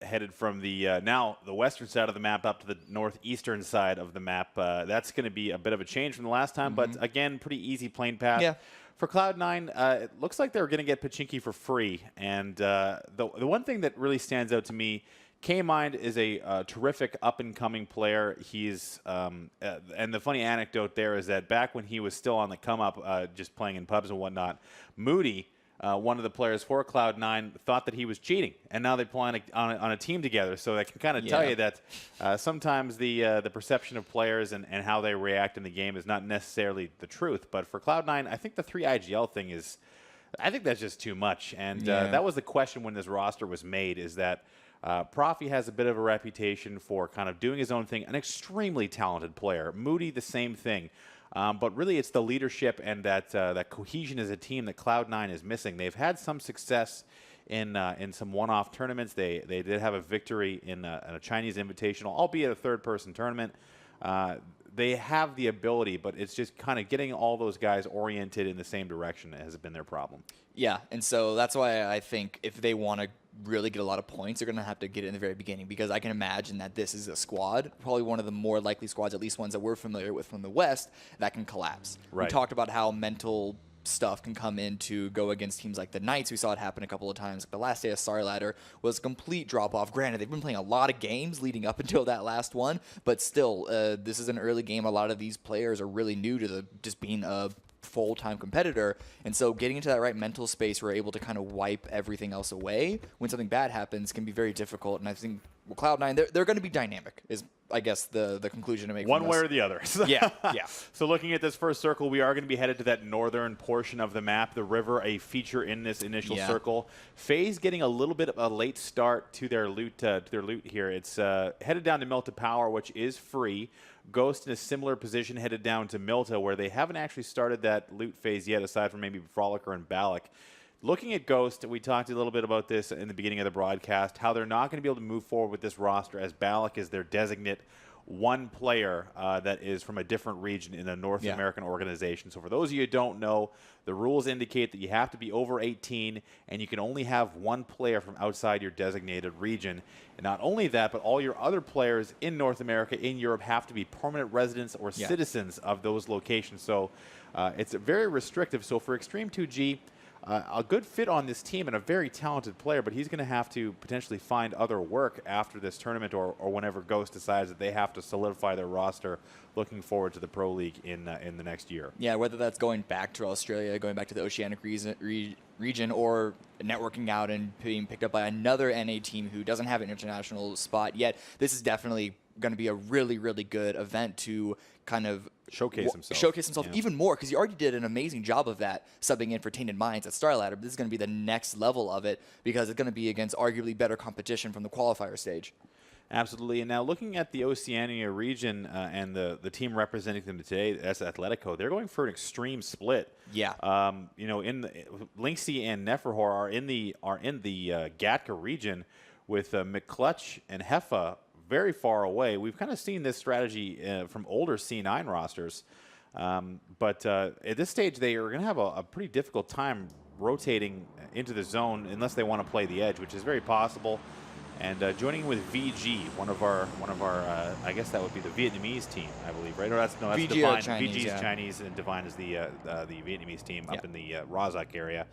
headed from the now the western side of the map up to the northeastern side of the map. That's going to be a bit of a change from the last time, but again, pretty easy plane path. Yeah. For Cloud9, it looks like they're going to get Pachinki for free. And the one thing that really stands out to me, K-Mind is a terrific up-and-coming player. He's and the funny anecdote there is that back when he was still on the come-up, just playing in pubs and whatnot, Moody, one of the players for Cloud9, thought that he was cheating, and now they play on a team together. So I can kind of tell you that sometimes the perception of players and how they react in the game is not necessarily the truth. But for Cloud9, I think the 3 IGL thing is, I think that's just too much. And that was the question when this roster was made, is that Profi has a bit of a reputation for kind of doing his own thing, an extremely talented player. Moody, the same thing. But really, it's the leadership and that cohesion as a team that Cloud9 is missing. They've had some success in some one-off tournaments. They did have a victory in a Chinese Invitational, albeit a third-person tournament. They have the ability, but it's just kind of getting all those guys oriented in the same direction has been their problem. Yeah, and so that's why I think if they want to really get a lot of points, they're going to have to get it in the very beginning, because I can imagine that this is a squad, probably one of the more likely squads, at least ones that we're familiar with from the West, that can collapse. Right. We talked about how mental stuff can come in to go against teams like the Knights. We saw it happen a couple of times. Like the last day of Star Ladder was a complete drop-off. Granted, they've been playing a lot of games leading up until that last one, but still, this is an early game. A lot of these players are really new to just being a full-time competitor, and so getting into that right mental space where we're able to kind of wipe everything else away when something bad happens can be very difficult. And I think Cloud9, they're going to be dynamic, is I guess the conclusion to make. One way or the other. Yeah. So looking at this first circle, we are going to be headed to that northern portion of the map. The river, a feature in this initial circle. FaZe getting a little bit of a late start to their loot here. It's headed down to Milta Power, which is free. Ghost in a similar position, headed down to Milta, where they haven't actually started that loot phase yet, aside from maybe Frolicker and Balak. Looking at Ghost, we talked a little bit about this in the beginning of the broadcast, how they're not going to be able to move forward with this roster as Balak is their designate one player that is from a different region in a North American organization. So for those of you who don't know, the rules indicate that you have to be over 18 and you can only have one player from outside your designated region. And not only that, but all your other players in North America, in Europe, have to be permanent residents or citizens of those locations. So it's very restrictive. So for Extreme 2G, a good fit on this team and a very talented player, but he's going to have to potentially find other work after this tournament or whenever Ghost decides that they have to solidify their roster looking forward to the Pro League in the next year. Yeah, whether that's going back to Australia, going back to the Oceanic region, or networking out and being picked up by another NA team who doesn't have an international spot yet. This is definitely going to be a really, really good event to kind of showcase himself even more, because he already did an amazing job of that, subbing in for Tainted Minds at Star Ladder. But this is going to be the next level of it, because it's going to be against arguably better competition from the qualifier stage. Absolutely. And now looking at the Oceania region and the team representing them today, that's Atletico, they're going for an extreme split. Yeah. You know, Lynxy and Neferhor are in the Gatka region with McClutch and Heffa very far away. We've kind of seen this strategy from older C9 rosters. But at this stage, they are going to have a pretty difficult time rotating into the zone unless they want to play the edge, which is very possible. And joining with VG, one of our I guess that would be the Vietnamese team, I believe, right? Or that's VG Divine. Chinese, VG's Chinese, and Divine is the Vietnamese team up in the Razak area.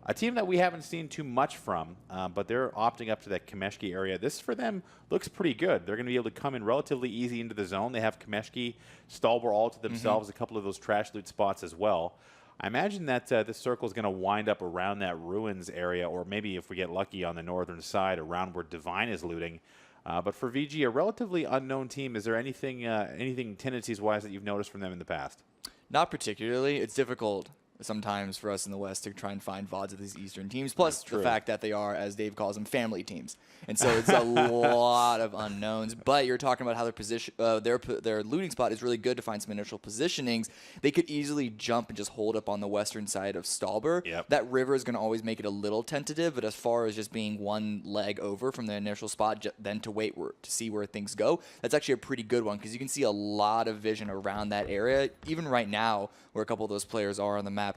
A team that we haven't seen too much from, but they're opting up to that Kameshki area. This, for them, looks pretty good. They're going to be able to come in relatively easy into the zone. They have Kameshki, Stalbor all to themselves, a couple of those trash loot spots as well. I imagine that this circle is going to wind up around that Ruins area, or maybe if we get lucky on the northern side, around where Divine is looting. But for VG, a relatively unknown team, is there anything tendencies-wise that you've noticed from them in the past? Not particularly. It's difficult sometimes for us in the West to try and find VODs of these Eastern teams, plus the fact that they are, as Dave calls them, family teams. And so it's a lot of unknowns. But you're talking about how their position, their looting spot is really good to find some initial positionings. They could easily jump and just hold up on the western side of Stalber. Yep. That river is going to always make it a little tentative, but as far as just being one leg over from the initial spot, then to wait to see where things go, that's actually a pretty good one, because you can see a lot of vision around that area. Even right now, where a couple of those players are on the map,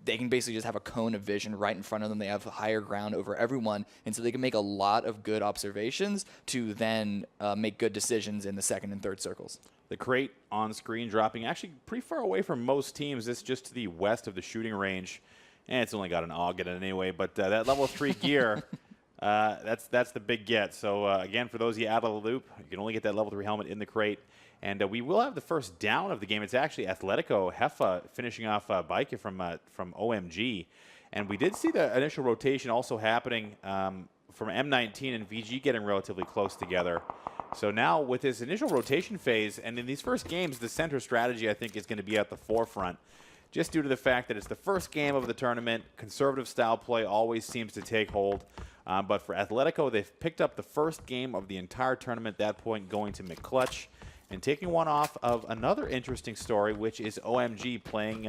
they can basically just have a cone of vision right in front of them. They have higher ground over everyone, and so they can make a lot of good observations to then make good decisions in the second and third circles. The crate on screen dropping actually pretty far away from most teams. It's just to the west of the shooting range, and it's only got an AUG in it anyway. But that level 3 gear, that's the big get. So again, for those of you out of the loop, you can only get that level 3 helmet in the crate. And we will have the first down of the game. It's actually Atletico Heffa finishing off Bike from OMG. And we did see the initial rotation also happening from M19 and VG getting relatively close together. So now with this initial rotation phase, and in these first games, the center strategy, I think, is going to be at the forefront, just due to the fact that it's the first game of the tournament. Conservative style play always seems to take hold. But for Atletico, they've picked up the first game of the entire tournament, at that point going to McClutch. And taking one off of another interesting story, which is OMG playing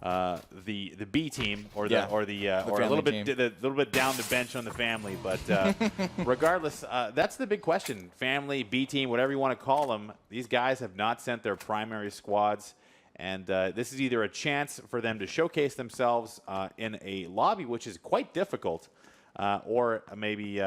the B team or a little bit down the bench on the family. But regardless, that's the big question. Family, B team, whatever you want to call them. These guys have not sent their primary squads, and this is either a chance for them to showcase themselves in a lobby, which is quite difficult, or maybe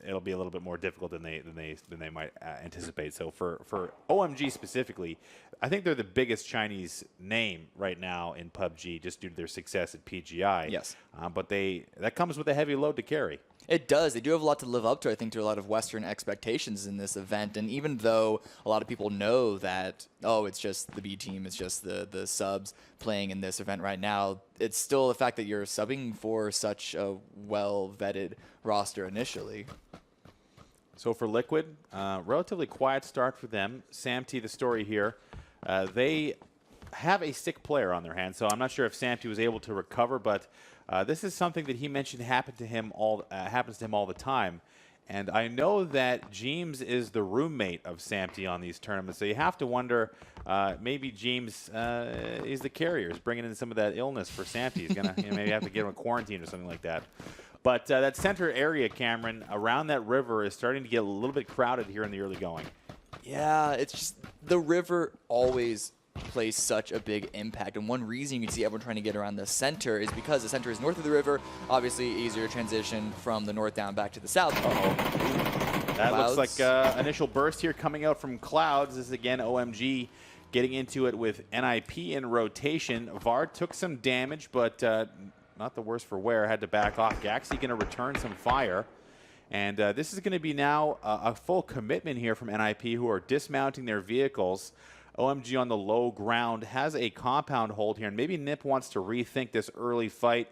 it'll be a little bit more difficult than they might anticipate. So for OMG specifically, I think they're the biggest Chinese name right now in PUBG, just due to their success at PGI. Yes. But that comes with a heavy load to carry. It does. They do have a lot to live up to, I think, to a lot of Western expectations in this event. And even though a lot of people know that, oh, it's just the B team, it's just the subs playing in this event right now, it's still the fact that you're subbing for such a well-vetted roster initially. So for Liquid, relatively quiet start for them. Samty, the story here, they have a sick player on their hands, so I'm not sure if Samty was able to recover, but this is something that he mentioned happens to him all the time. And I know that James is the roommate of Samty on these tournaments, so you have to wonder, maybe James is the carrier, is bringing in some of that illness for Samty. He's going to maybe have to get him a quarantine or something like that. But that center area, Cameron, around that river is starting to get a little bit crowded here in the early going. Yeah, it's just the river always plays such a big impact. And one reason you can see everyone trying to get around the center is because the center is north of the river. Obviously, easier to transition from the north down back to the south. Uh-oh. That Clouds. looks like initial burst here coming out from Clouds. This is, again, OMG getting into it with NIP in rotation. Vard took some damage, but not the worse for wear. Had to back off. Gaxi going to return some fire. And this is going to be now a full commitment here from NIP, who are dismounting their vehicles. OMG on the low ground has a compound hold here, and maybe Nip wants to rethink this early fight,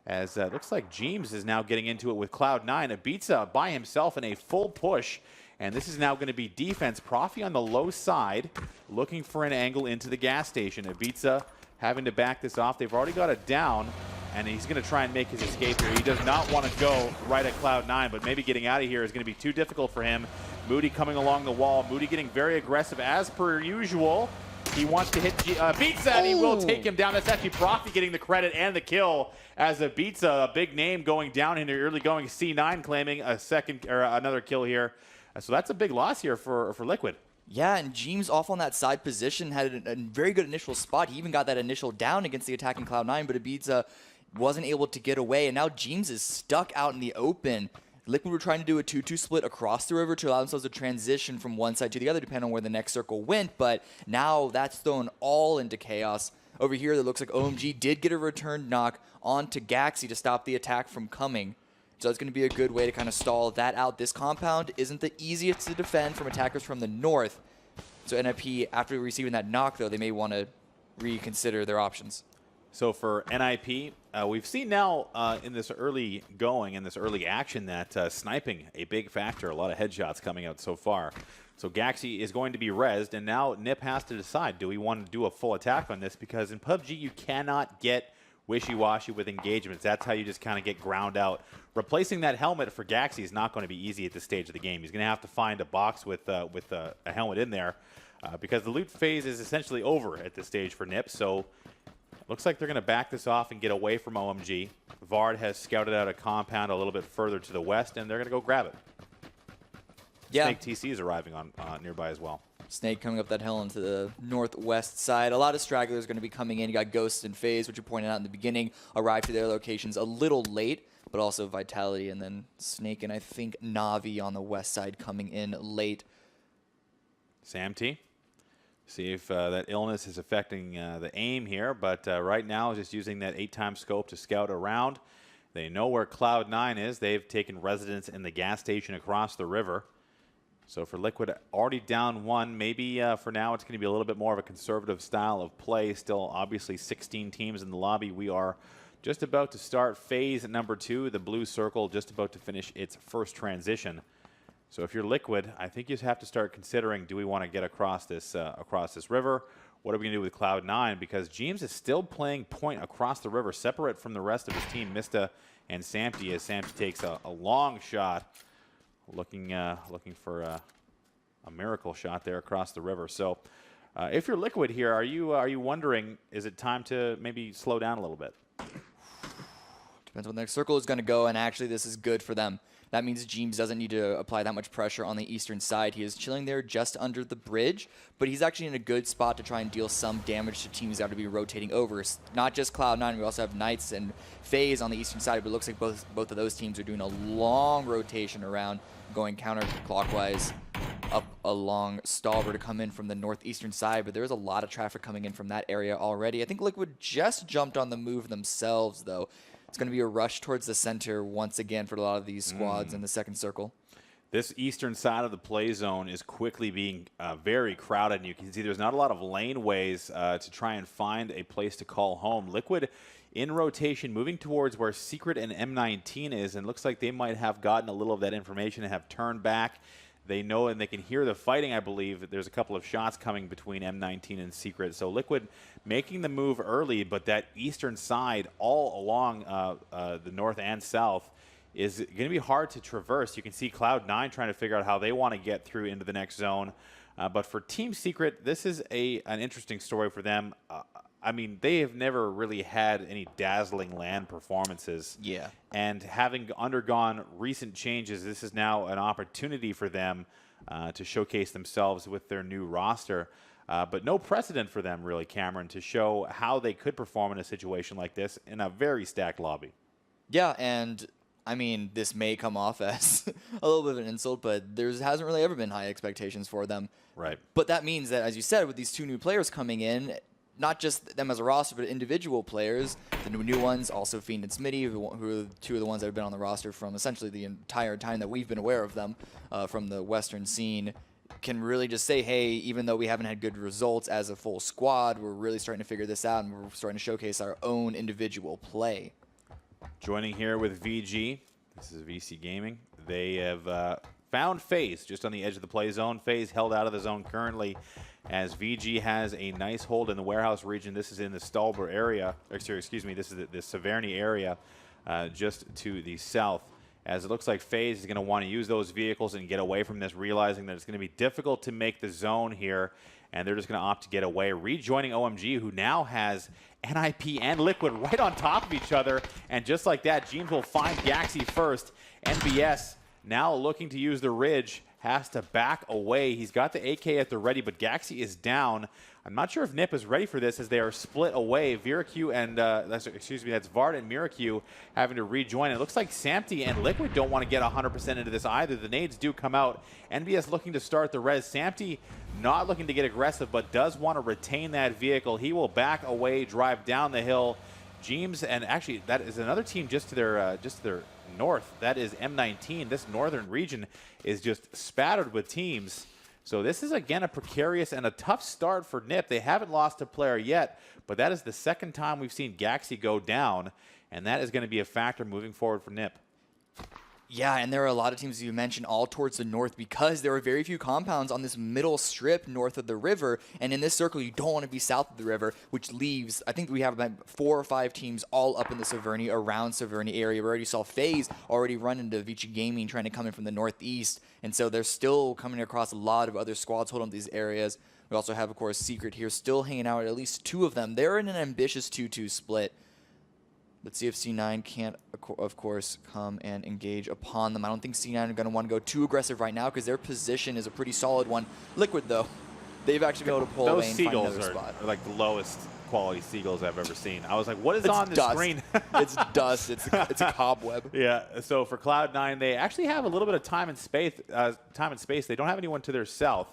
as it looks like James is now getting into it with Cloud9. Ibiza by himself in a full push, and this is now going to be defense. Profi on the low side, looking for an angle into the gas station. Ibiza having to back this off. They've already got it down, and he's going to try and make his escape here. He does not want to go right at Cloud9, but maybe getting out of here is going to be too difficult for him. Moody coming along the wall. Moody getting very aggressive as per usual. He wants to hit Ibiza, and he will take him down. That's actually Profi getting the credit and the kill, as Ibiza, a big name, going down in the early going. C9 claiming a second or another kill here. So that's a big loss here for Liquid. Yeah, and James off on that side position had a very good initial spot. He even got that initial down against the attacking Cloud9, but Ibiza wasn't able to get away, and now James is stuck out in the open. Liquid were trying to do a 2-2 split across the river to allow themselves to transition from one side to the other, depending on where the next circle went, but now that's thrown all into chaos. Over here, it looks like OMG did get a return knock onto Gaxi to stop the attack from coming. So it's going to be a good way to kind of stall that out. This compound isn't the easiest to defend from attackers from the north. So NIP, after receiving that knock, though, they may want to reconsider their options. So for NIP, we've seen now in this early going, in this early action, that sniping, a big factor, a lot of headshots coming out so far. So Gaxi is going to be rezzed, and now Nip has to decide, do we want to do a full attack on this? Because in PUBG, you cannot get wishy-washy with engagements. That's how you just kind of get ground out. Replacing that helmet for Gaxi is not going to be easy at this stage of the game. He's going to have to find a box with a helmet in there because the loot phase is essentially over at this stage for Nip. So looks like they're going to back this off and get away from OMG. Vard has scouted out a compound a little bit further to the west, and they're going to go grab it. Yeah. Snake TC is arriving on nearby as well. Snake coming up that hill into the northwest side. A lot of stragglers going to be coming in. You got Ghost and FaZe, which you pointed out in the beginning, arrived to their locations a little late, but also Vitality, and then Snake and I think Na'Vi on the west side coming in late. Samty, see if that illness is affecting the aim here, but right now just using that 8-time scope to scout around. They know where Cloud9 is. They've taken residence in the gas station across the river. So for Liquid, already down 1. Maybe for now it's going to be a little bit more of a conservative style of play. Still, obviously, 16 teams in the lobby. We are just about to start phase number 2. The blue circle just about to finish its first transition. So if you're Liquid, I think you have to start considering, do we want to get across this river? What are we going to do with Cloud9? Because James is still playing point across the river, separate from the rest of his team, Mista and Samty, as Samty takes a long shot. Looking for a miracle shot there across the river. So if you're Liquid here, are you wondering, is it time to maybe slow down a little bit? Depends when the next circle is going to go, and actually this is good for them. That means James doesn't need to apply that much pressure on the eastern side. He is chilling there just under the bridge, but he's actually in a good spot to try and deal some damage to teams that are to be rotating over. It's not just Cloud9, we also have Knights and FaZe on the eastern side, but it looks like both of those teams are doing a long rotation around, going counterclockwise up along Stalber to come in from the northeastern side, but there's a lot of traffic coming in from that area already. I think Liquid just jumped on the move themselves, though. It's going to be a rush towards the center once again for a lot of these squads in the second circle. This eastern side of the play zone is quickly being very crowded, and you can see there's not a lot of laneways to try and find a place to call home. Liquid in rotation, moving towards where Secret and M19 is, and looks like they might have gotten a little of that information and have turned back. They know and they can hear the fighting, I believe. There's a couple of shots coming between M19 and Secret. So Liquid making the move early, but that eastern side all along the north and south is going to be hard to traverse. You can see Cloud9 trying to figure out how they want to get through into the next zone. But for Team Secret, this is an interesting story for them. I mean, they have never really had any dazzling LAN performances. Yeah. And having undergone recent changes, this is now an opportunity for them to showcase themselves with their new roster. But no precedent for them, really, Cameron, to show how they could perform in a situation like this in a very stacked lobby. Yeah, and I mean, this may come off as a little bit of an insult, but there hasn't really ever been high expectations for them. Right. But that means that, as you said, with these 2 new players coming in, not just them as a roster, but individual players, the new ones, also Fiend and Smitty, who are 2 of the ones that have been on the roster from essentially the entire time that we've been aware of them from the Western scene, can really just say, hey, even though we haven't had good results as a full squad, we're really starting to figure this out, and we're starting to showcase our own individual play. Joining here with VG, this is VC Gaming. They have found FaZe just on the edge of the play zone. FaZe held out of the zone currently, as VG has a nice hold in the warehouse region. This is in the Stalber area, excuse me, this is the Severny area just to the south. As it looks like FaZe is going to want to use those vehicles and get away from this, realizing that it's going to be difficult to make the zone here, and they're just going to opt to get away. Rejoining OMG, who now has NIP and Liquid right on top of each other, and just like that, James will find Gaxi first. NBS now looking to use the Ridge, has to back away. He's got the AK at the ready, but Gaxi is down. I'm not sure if Nip is ready for this, as they are split away. Viracu and, that's Vard and Miracu having to rejoin. It looks like Samty and Liquid don't want to get 100% into this either. The nades do come out. NBS looking to start the res. Samty not looking to get aggressive, but does want to retain that vehicle. He will back away, drive down the hill. James, and actually that is another team just to their north. That is M19. This northern region is just spattered with teams. So this is, again, a precarious and a tough start for NIP. They haven't lost a player yet, but that is the second time we've seen Gaxi go down, and that is going to be a factor moving forward for NIP. Yeah, and there are a lot of teams you mentioned all towards the north, because there are very few compounds on this middle strip north of the river, and in this circle you don't want to be south of the river, which leaves, I think we have about 4 or 5 teams all up in the Severny, around Severny area. We already saw FaZe already run into VG Gaming trying to come in from the northeast, and so they're still coming across a lot of other squads holding these areas. We also have, of course, Secret here still hanging out, at least 2 of them. They're in an ambitious 2-2 split. Let's see if C9 can't, of course, come and engage upon them. I don't think C9 are going to want to go too aggressive right now, because their position is a pretty solid one. Liquid, though, they've actually been able to pull away and find another spot. Those seagulls are like the lowest quality seagulls I've ever seen. I was like, what is on the dust. screen? It's dust. It's a cobweb. Yeah. So for Cloud9, they actually have a little bit of time and space. They don't have anyone to their south.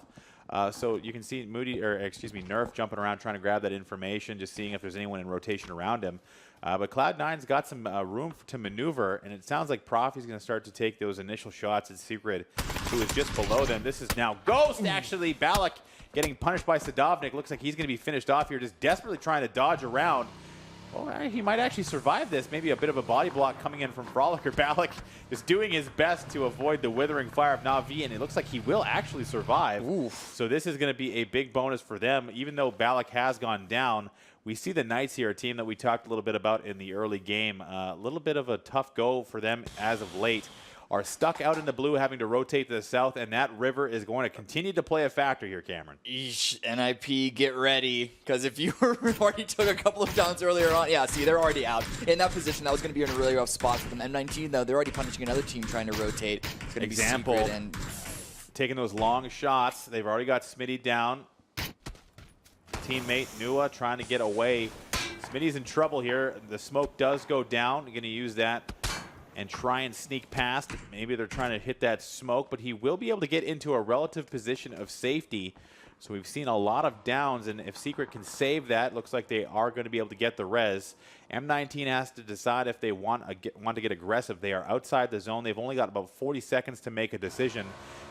So you can see Nerf jumping around trying to grab that information, just seeing if there's anyone in rotation around him. But Cloud9's got some room to maneuver, and it sounds like Profi's going to start to take those initial shots at Secret, who is just below them. This is now Ghost, actually. Balak getting punished by Sadovnik. Looks like he's going to be finished off here, just desperately trying to dodge around. Oh, he might actually survive this. Maybe a bit of a body block coming in from Frolicker. Balak is doing his best to avoid the withering fire of Na'Vi, and it looks like he will actually survive. Oof. So this is going to be a big bonus for them. Even though Balak has gone down, we see the Knights here, a team that we talked a little bit about in the early game. A little bit of a tough go for them as of late. Are stuck out in the blue, having to rotate to the south, and that river is going to continue to play a factor here, Cameron. Eesh, NIP, get ready, because if you already took a couple of downs earlier on, yeah, see, they're already out. In that position, that was going to be in a really rough spot for them. M19, though, they're already punishing another team trying to rotate. It's going to be Secret and taking those long shots. They've already got Smitty down. Teammate Nua trying to get away. Smitty's in trouble here. The smoke does go down. You're going to use that and try and sneak past. Maybe they're trying to hit that smoke, but he will be able to get into a relative position of safety. So we've seen a lot of downs, and if Secret can save that, looks like they are going to be able to get the res. M19 has to decide if they want to get aggressive. They are outside the zone. They've only got about 40 seconds to make a decision.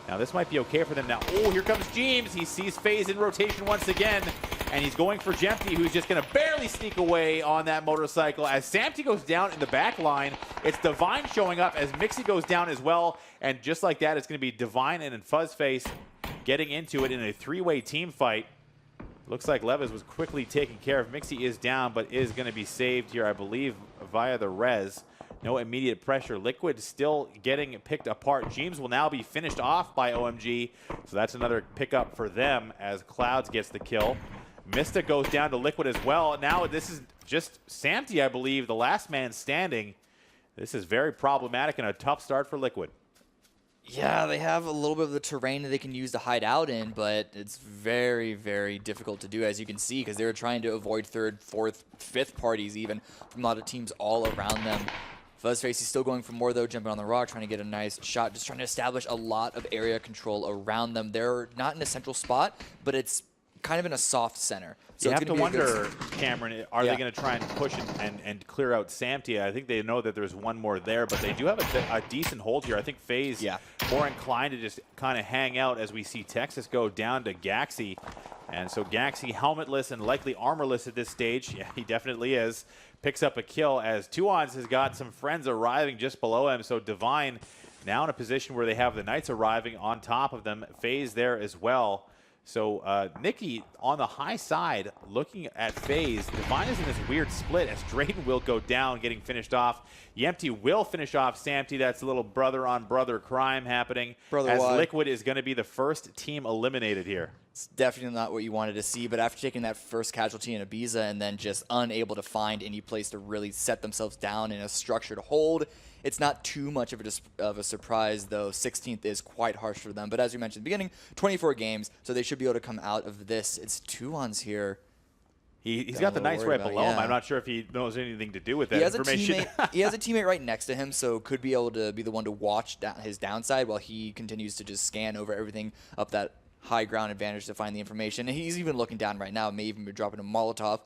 Now, this might be okay for them now. Oh, here comes James. He sees FaZe in rotation once again, and he's going for Jempty, who's just going to barely sneak away on that motorcycle. As Samty goes down in the back line, it's Divine showing up as Mixie goes down as well, and just like that, it's going to be Divine and Fuzzface getting into it in a three-way team fight. Looks like Levis was quickly taken care of. Mixie is down, but is going to be saved here, I believe, via the res. No immediate pressure. Liquid still getting picked apart. James will now be finished off by OMG, so that's another pickup for them as Clouds gets the kill. Mystic goes down to Liquid as well. Now this is just Samty, I believe, the last man standing. This is very problematic and a tough start for Liquid. Yeah, they have a little bit of the terrain that they can use to hide out in, but it's very, very difficult to do, as you can see, because they're trying to avoid third, fourth, fifth parties even from a lot of teams all around them. Fuzzface is still going for more, though, jumping on the rock, trying to get a nice shot, just trying to establish a lot of area control around them. They're not in a central spot, but it's kind of in a soft center. So you have to wonder, Cameron, are they going to try and push and clear out Samty? I think they know that there's one more there, but they do have a decent hold here. I think FaZe more inclined to just kind of hang out as we see Texas go down to Gaxi. And so Gaxi helmetless and likely armorless at this stage. Yeah, he definitely is. Picks up a kill as Tuons has got some friends arriving just below him. So Divine now in a position where they have the Knights arriving on top of them. FaZe there as well. So Nikki on the high side looking at FaZe. Divine is in this weird split as Drayden will go down, getting finished off. Yempty will finish off Samty. That's a little brother-on-brother crime happening as Liquid is going to be the first team eliminated here. It's definitely not what you wanted to see, but after taking that first casualty in Ibiza and then just unable to find any place to really set themselves down in a structured hold, it's not too much of a surprise, though 16th is quite harsh for them. But as we mentioned at the beginning, 24 games, so they should be able to come out of this. It's Tuons here. He's got the Knights right below him. I'm not sure if he knows anything to do with that information. He has a teammate right next to him, so could be able to be the one to watch his downside while he continues to just scan over everything up that high ground advantage to find the information. And he's even looking down right now, may even be dropping a Molotov.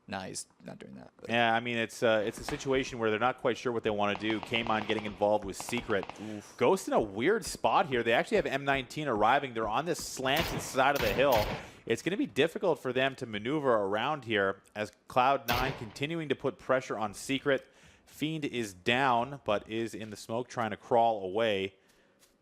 Nah, he's not doing that. But. Yeah, I mean, it's a situation where they're not quite sure what they want to do. Kmon getting involved with Secret. Oof. Ghost in a weird spot here. They actually have M19 arriving. They're on this slanted side of the hill. It's going to be difficult for them to maneuver around here as Cloud9 continuing to put pressure on Secret. Fiend is down, but is in the smoke trying to crawl away.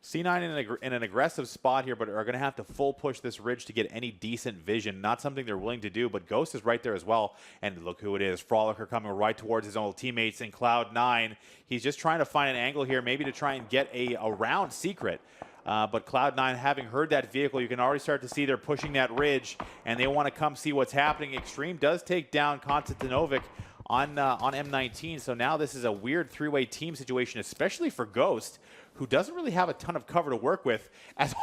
C9 in an aggressive spot here, but are going to have to full push this ridge to get any decent vision. Not something they're willing to do, but Ghost is right there as well. And look who it is. Frolicker coming right towards his own teammates in Cloud9. He's just trying to find an angle here, maybe to try and get around Secret. But Cloud9, having heard that vehicle, you can already start to see they're pushing that ridge, and they want to come see what's happening. Extreme does take down Konstantinovic on M19, so now this is a weird three-way team situation, especially for Ghost, who doesn't really have a ton of cover to work with, as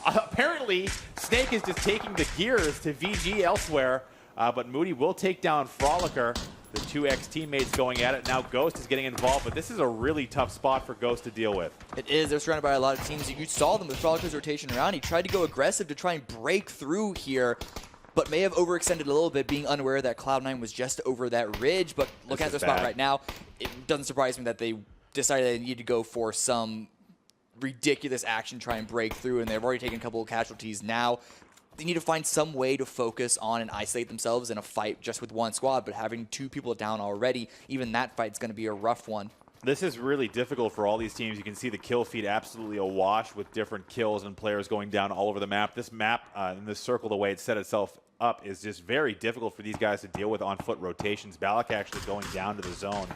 apparently Snake is just taking the gears to VG elsewhere, but Moody will take down Frolicker. The 2X teammates going at it. Now Ghost is getting involved, but this is a really tough spot for Ghost to deal with. It is. They're surrounded by a lot of teams. You saw them with Frolicker's rotation around. He tried to go aggressive to try and break through here, but may have overextended a little bit, being unaware that Cloud9 was just over that ridge. But look at their spot right now. It doesn't surprise me that they decided they needed to go for some ridiculous action, try and break through, and they've already taken a couple of casualties now. They need to find some way to focus on and isolate themselves in a fight just with one squad, but having 2 people down already, even that fight's going to be a rough one. This is really difficult for all these teams. You can see the kill feed absolutely awash with different kills and players going down all over the map. This map and this circle, the way it set itself up, is just very difficult for these guys to deal with on foot rotations. Balak actually going down to the zone.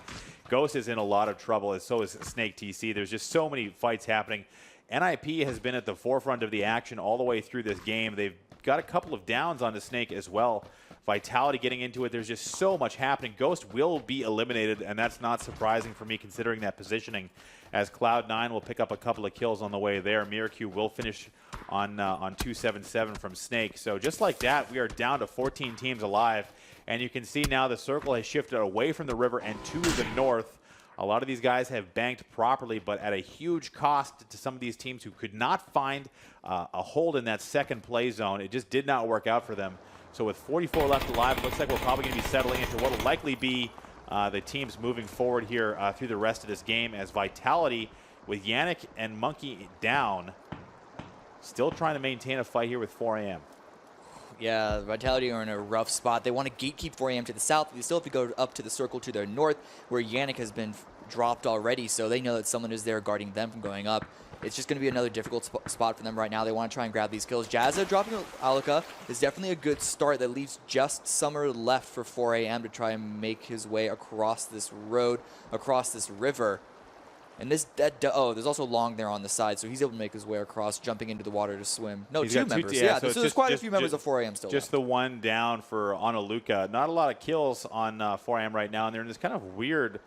Ghost is in a lot of trouble, and so is Snake TC. There's just so many fights happening. NIP has been at the forefront of the action all the way through this game. They've got a couple of downs on the Snake as well. Vitality getting into it. There's just so much happening. Ghost will be eliminated, and that's not surprising for me considering that positioning, as Cloud9 will pick up a couple of kills on the way there. Miracu will finish on 277 from Snake. So just like that, we are down to 14 teams alive, and you can see now the circle has shifted away from the river and to the north. A lot of these guys have banked properly, but at a huge cost to some of these teams who could not find a hold in that second play zone. It just did not work out for them. So with 44 left alive, it looks like we're probably going to be settling into what will likely be the teams moving forward here through the rest of this game, as Vitality, with Yannick and Monkey down, still trying to maintain a fight here with 4 AM. Yeah, Vitality are in a rough spot. They want to gatekeep 4 AM to the south. They still have to go up to the circle to their north, where Yannick has been dropped already, so they know that someone is there guarding them from going up. It's just going to be another difficult spot for them right now. They want to try and grab these kills. Jazza dropping Alaka is definitely a good start. That leaves just Summer left for 4 AM to try and make his way across this road, across this river. And there's also Long there on the side, so he's able to make his way across, jumping into the water to swim. No, He's 2 members. Yeah, so there's quite a few members of 4 AM still Just left. the one down for Analuka. Not a lot of kills on 4 AM right now, and they're in this kind of weird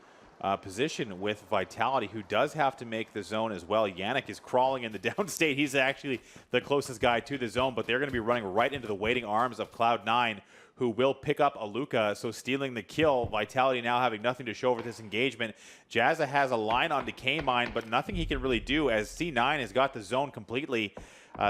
position with Vitality, who does have to make the zone as well. Yannick is crawling in the downstate. He's actually the closest guy to the zone, but they're going to be running right into the waiting arms of Cloud9, who will pick up Aluka, so stealing the kill. Vitality now having nothing to show for this engagement. Jazza has a line on Decay Mine, but nothing he can really do, as C9 has got the zone completely.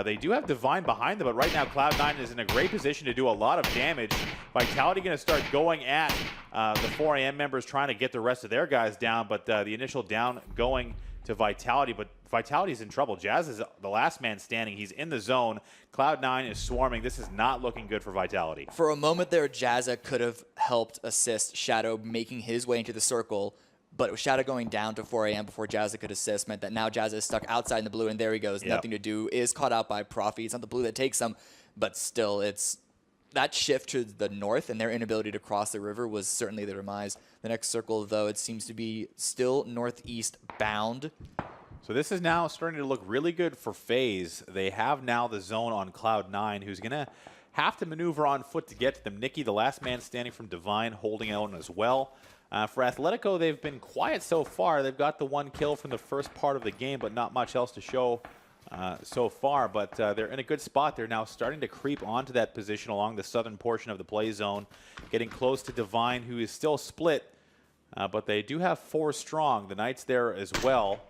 They do have Divine behind them, but right now Cloud9 is in a great position to do a lot of damage. Vitality going to start going at the 4 AM members, trying to get the rest of their guys down, but the initial down going to Vitality, but Vitality's in trouble. Jazz is the last man standing. He's in the zone. Cloud9 is swarming. This is not looking good for Vitality. For a moment there, Jazza could have helped assist Shadow making his way into the circle, but with Shadow going down to 4 AM before Jazza could assist meant that now Jazza is stuck outside in the blue, and there he goes. Yep. Nothing to do. Is caught out by Profi. It's not the blue that takes him, but still, it's that shift to the north and their inability to cross the river was certainly their demise. The next circle, though, it seems to be still northeast bound. So this is now starting to look really good for FaZe. They have now the zone on Cloud9, who's going to have to maneuver on foot to get to them. Nikki, the last man standing from Divine, holding out as well. For Atletico, they've been quiet so far. They've got the 1 kill from the first part of the game, but not much else to show so far. But they're in a good spot. They're now starting to creep onto that position along the southern portion of the play zone, getting close to Divine, who is still split. But they do have 4 strong. The Knights there as well.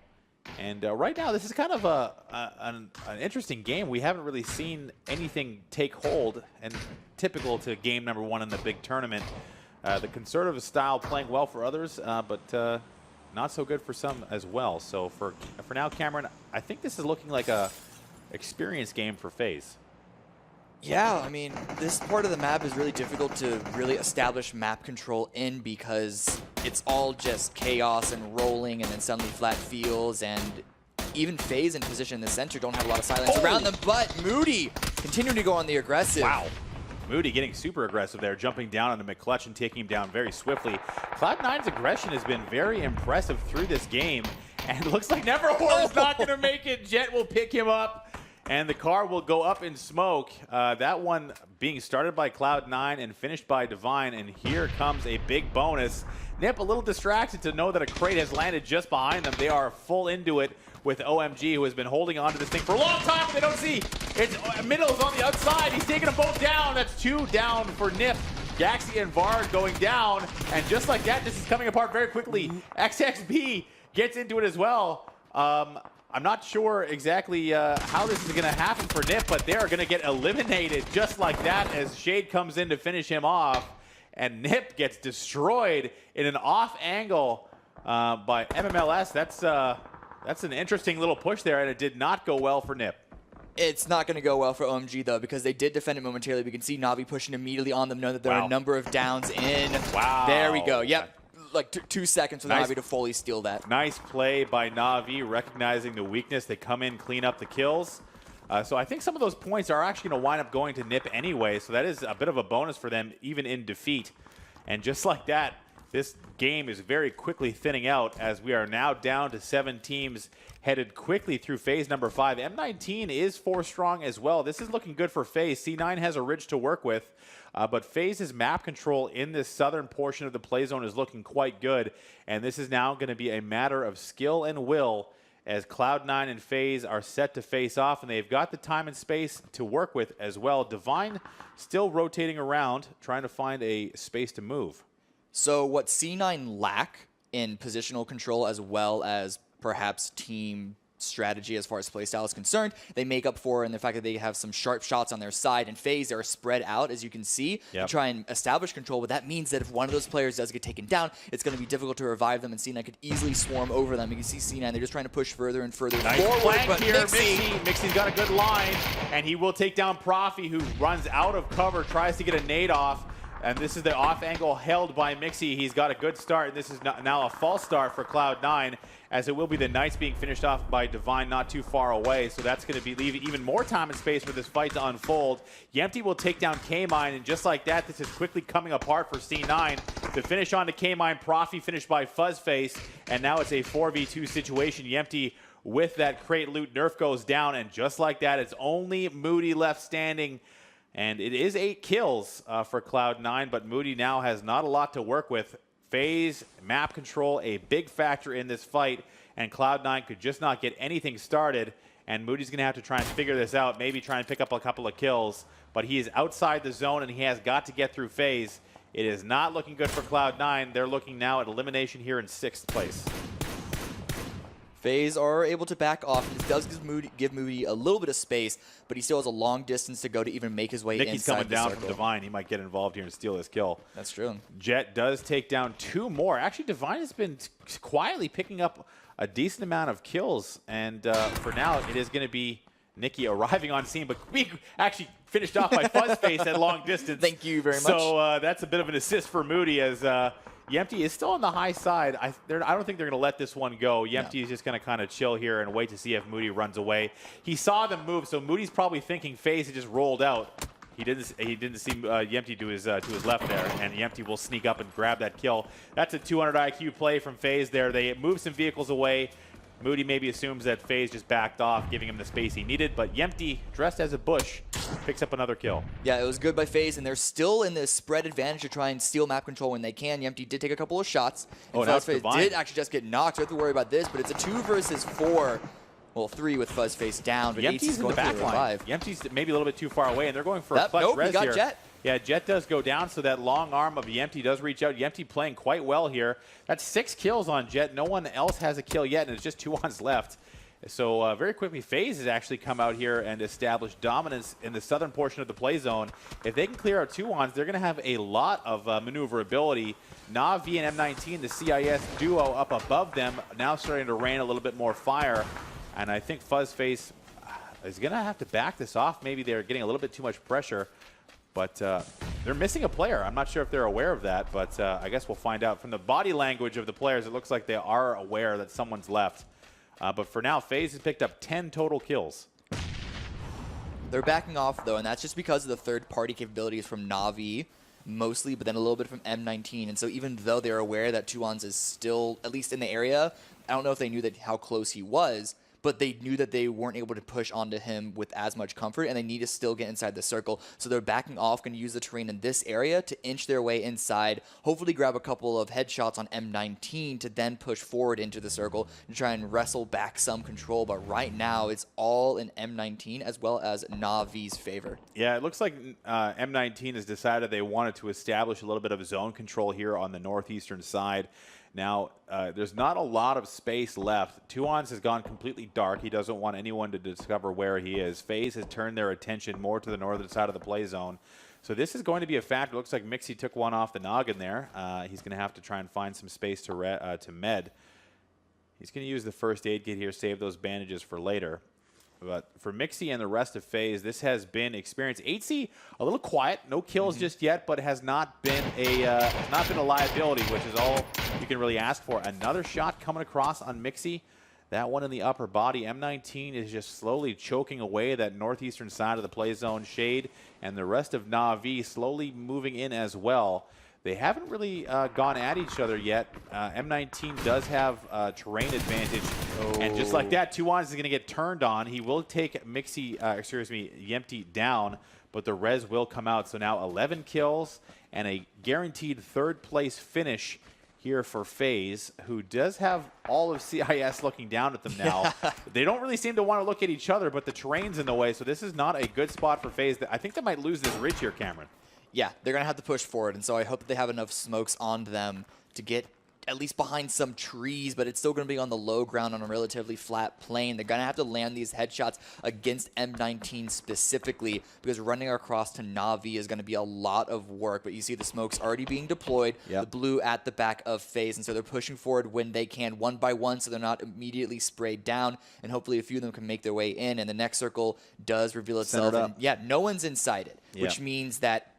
And right now, this is kind of an interesting game. We haven't really seen anything take hold, and typical to game number 1 in the big tournament. The conservative style playing well for others, but not so good for some as well. So for now, Cameron, I think this is looking like a experienced game for FaZe. Yeah, I mean, this part of the map is really difficult to really establish map control in, because it's all just chaos and rolling and then suddenly flat fields, and even FaZe in position in the center don't have a lot of silence around them, but Moody continuing to go on the aggressive. Wow. Moody getting super aggressive there, jumping down onto McClutch and taking him down very swiftly. Cloud9's aggression has been very impressive through this game, and looks like Neverhorn's not going to make it. Jet will pick him up, and the car will go up in smoke. That one being started by Cloud9 and finished by Divine, and here comes a big bonus. Nip a little distracted to know that a crate has landed just behind them. They are full into it with OMG, who has been holding on to this thing for a long time, but they don't see. It's Middle's on the outside. He's taking them both down. That's 2 down for NIP. Gaxi and Vard going down, and just like that, this is coming apart very quickly. XXB gets into it as well. I'm not sure exactly how this is going to happen for NIP, but they're going to get eliminated just like that as Shade comes in to finish him off, and NIP gets destroyed in an off angle by MMLS. That's an interesting little push there, and it did not go well for NIP. It's not going to go well for OMG, though, because they did defend it momentarily. We can see Na'Vi pushing immediately on them, knowing that there are a number of downs in. Wow. There we go. Yep. Like 2 seconds for Na'Vi to fully steal that. Nice play by Na'Vi, recognizing the weakness. They come in, clean up the kills. So I think some of those points are actually going to wind up going to NIP anyway, so that is a bit of a bonus for them, even in defeat. And just like that, this game is very quickly thinning out as we are now down to 7 teams headed quickly through phase number 5. M19 is 4 strong as well. This is looking good for FaZe. C9 has a ridge to work with, but FaZe's map control in this southern portion of the play zone is looking quite good, and this is now going to be a matter of skill and will as Cloud9 and FaZe are set to face off, and they've got the time and space to work with as well. Divine still rotating around, trying to find a space to move. So what C9 lack in positional control as well as perhaps team strategy as far as playstyle is concerned, they make up for in the fact that they have some sharp shots on their side, and FaZe are spread out, as you can see, to try and establish control. But that means that if one of those players does get taken down, it's going to be difficult to revive them, and C9 could easily swarm over them. You can see C9, they're just trying to push further and further forward. Flank But here, Mixie's got a good line, and he will take down Profi, who runs out of cover, tries to get a nade off. And this is the off angle held by Mixie. He's got a good start, and this is now a false start for Cloud9, as it will be the Knights being finished off by Divine not too far away. So that's going to leave even more time and space for this fight to unfold. Yempty will take down K-Mine, and just like that, this is quickly coming apart for C9. The finish on to K-Mine, Profi finished by Fuzzface, and now it's a 4v2 situation. Yempty with that crate loot, Nerf goes down, and just like that, it's only Moody left standing. And it is 8 kills for Cloud9, but Moody now has not a lot to work with. FaZe, map control, a big factor in this fight, and Cloud9 could just not get anything started, and Moody's going to have to try and figure this out, maybe try and pick up a couple of kills, but he is outside the zone, and he has got to get through FaZe. It is not looking good for Cloud9. They're looking now at elimination here in 6th place. FaZe are able to back off. This does give Moody a little bit of space, but he still has a long distance to go to even make his way inside the circle. Nicky's coming down from Divine. He might get involved here and steal his kill. That's true. Jet does take down 2 more. Actually, Divine has been quietly picking up a decent amount of kills, and for now, it is going to be Nicky arriving on scene, but we actually finished off by Fuzzface at long distance. Thank you very much. So that's a bit of an assist for Moody, as Yempty is still on the high side. I don't think they're going to let this one go. Yempty is just going to kind of chill here and wait to see if Moody runs away. He saw them move, so Moody's probably thinking FaZe had just rolled out. He didn't see Yempty to his left there, and Yempty will sneak up and grab that kill. That's a 200 IQ play from FaZe there. They move some vehicles away. Moody maybe assumes that FaZe just backed off, giving him the space he needed, but Yempty, dressed as a bush, picks up another kill. Yeah, it was good by FaZe, and they're still in this spread advantage to try and steal map control when they can. Yempty did take a couple of shots. And Fuzzface did actually just get knocked. So don't have to worry about this, but it's a 2 versus 4. Well, 3 with Fuzzface down, but Yempty's in the back line. Yempty's maybe a little bit too far away, and they're going for a clutch res he got here. Jet. Yeah, Jet does go down, so that long arm of Yempty does reach out. Yempty playing quite well here. That's 6 kills on Jet. No one else has a kill yet, and it's just 2-ons left. So very quickly, FaZe has actually come out here and established dominance in the southern portion of the play zone. If they can clear out 2-ons, they're going to have a lot of maneuverability. Na'Vi and M19, the CIS duo up above them, now starting to rain a little bit more fire. And I think Fuzzface is going to have to back this off. Maybe they're getting a little bit too much pressure. But they're missing a player. I'm not sure if they're aware of that, but I guess we'll find out. From the body language of the players, it looks like they are aware that someone's left. But for now, FaZe has picked up 10 total kills. They're backing off, though, and that's just because of the third-party capabilities from Na'Vi, mostly, but then a little bit from M19. And so even though they're aware that 2-ons is still, at least in the area, I don't know if they knew that how close he was, but they knew that they weren't able to push onto him with as much comfort, and they need to still get inside the circle. So they're backing off, going to use the terrain in this area to inch their way inside, hopefully grab a couple of headshots on M19 to then push forward into the circle and try and wrestle back some control. But right now, it's all in M19 as well as Navi's favor. Yeah, it looks like M19 has decided they wanted to establish a little bit of zone control here on the northeastern side. Now, there's not a lot of space left. ΔÚON's has gone completely dark. He doesn't want anyone to discover where he is. FaZe has turned their attention more to the northern side of the play zone. So this is going to be a factor. It looks like MIXI took one off the noggin there. He's going to have to try and find some space to med. He's going to use the first aid kit here, save those bandages for later. But for MIXI and the rest of FaZe, this has been experience. ΔÚON a little quiet, no kills just yet, but has not been a liability, which is all you can really ask for. Another shot coming across on MIXI. That one in the upper body. M19 is just slowly choking away that northeastern side of the play zone. Shade and the rest of Na'Vi slowly moving in as well. They haven't really gone at each other yet. M19 does have terrain advantage. And just like that, ΔÚON is going to get turned on. He will take YEMTY down, but the res will come out. So now 11 kills and a guaranteed third place finish here for FaZe, who does have all of CIS looking down at them now. They don't really seem to want to look at each other, but the terrain's in the way, so this is not a good spot for FaZe. I think they might lose this ridge here, Cameron. Yeah, they're going to have to push forward, and so I hope that they have enough smokes on them to get at least behind some trees, but it's still going to be on the low ground on a relatively flat plane. They're going to have to land these headshots against M19 specifically, because running across to Na'Vi is going to be a lot of work. But you see the smokes already being deployed, the blue at the back of FaZe, and so they're pushing forward when they can, one by one, so they're not immediately sprayed down, and hopefully a few of them can make their way in, and the next circle does reveal itself. And yeah, no one's inside it, which means that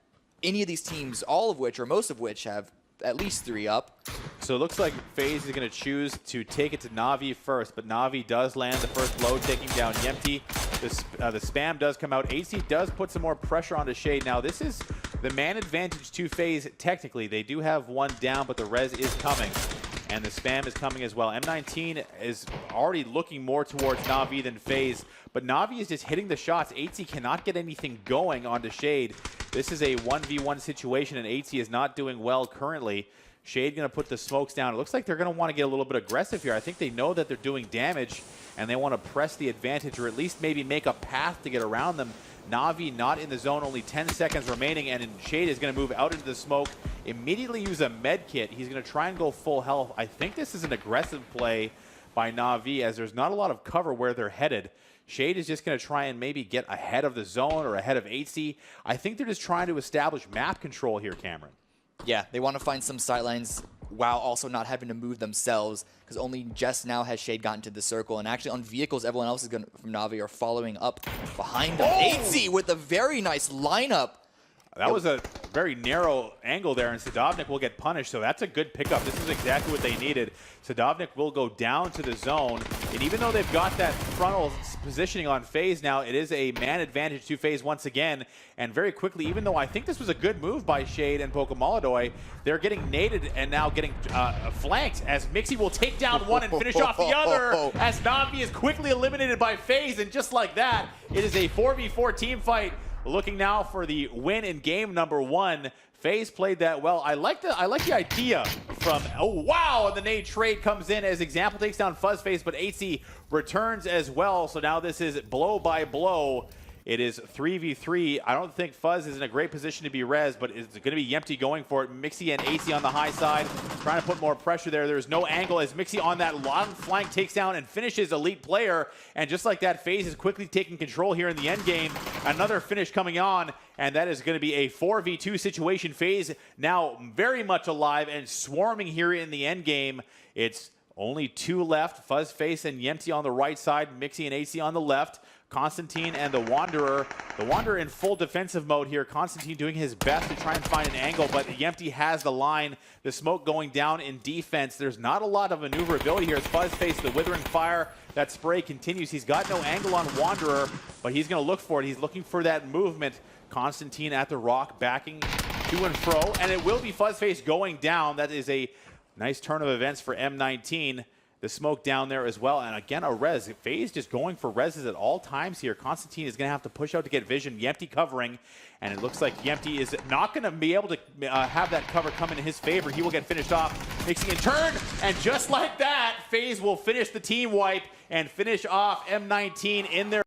any of these teams, all of which, or most of which, have at least 3 up. So it looks like FaZe is going to choose to take it to Na'Vi first, but Na'Vi does land the first blow, taking down YEMTY. The spam does come out. AC does put some more pressure onto Shade. Now, this is the man advantage to FaZe technically. They do have one down, but the res is coming, and the spam is coming as well. M19 is already looking more towards Na'Vi than FaZe, but Na'Vi is just hitting the shots. AC cannot get anything going onto Shade. This is a 1v1 situation, and AC is not doing well currently. Shade going to put the smokes down. It looks like they're going to want to get a little bit aggressive here. I think they know that they're doing damage, and they want to press the advantage, or at least maybe make a path to get around them. Na'Vi not in the zone, only 10 seconds remaining, and Shade is going to move out into the smoke, immediately use a med kit. He's going to try and go full health. I think this is an aggressive play by Na'Vi, as there's not a lot of cover where they're headed. Shade is just going to try and maybe get ahead of the zone or ahead of AC. I think they're just trying to establish map control here, Cameron. Yeah, they want to find some sightlines while also not having to move themselves, because only just now has Shade gotten to the circle. And actually on vehicles, everyone else is going from Na'Vi are following up behind them. AC with a very nice lineup. That was a very narrow angle there, and Sadovnik will get punished, so that's a good pickup. This is exactly what they needed. Sadovnik will go down to the zone, and even though they've got that frontal positioning on FaZe now, it is a man advantage to FaZe once again, and very quickly, even though I think this was a good move by Shade and Pokemaladoy, they're getting naded and now getting flanked, as MIXI will take down one and finish off the other, as Na'Vi is quickly eliminated by FaZe, and just like that, it is a 4v4 team fight. Looking now for the win in game number 1. FaZe played that well. I like the idea from, oh wow, and the nade trade comes in as Example takes down FuzzFace, but AC returns as well. So now this is blow by blow. It is 3v3. I don't think Fuzz is in a great position to be res, but it's going to be YEMTY going for it. MIXI and AC on the high side, trying to put more pressure there. There's no angle as MIXI on that long flank takes down and finishes Elite Player. And just like that, FaZe is quickly taking control here in the end game. Another finish coming on, and that is going to be a 4v2 situation. FaZe now very much alive and swarming here in the end game. It's only 2 left, FuzzFace and YEMTY on the right side, MIXI and AC on the left. Constantine and the Wanderer in full defensive mode here. Constantine doing his best to try and find an angle, but YEMTY has the line. The smoke going down in defense. There's not a lot of maneuverability here as FuzzFace, the Withering Fire, that spray continues. He's got no angle on Wanderer, but he's going to look for it. He's looking for that movement. Constantine at the rock, backing to and fro, and it will be FuzzFace going down. That is a nice turn of events for M19. the smoke down there as well. And again, a res. FaZe just going for reses at all times here. Constantine is going to have to push out to get vision. Yempty covering, and it looks like Yempty is not going to be able to have that cover come in his favor. He will get finished off, mixing in turn, and just like that, FaZe will finish the team wipe and finish off M19 in their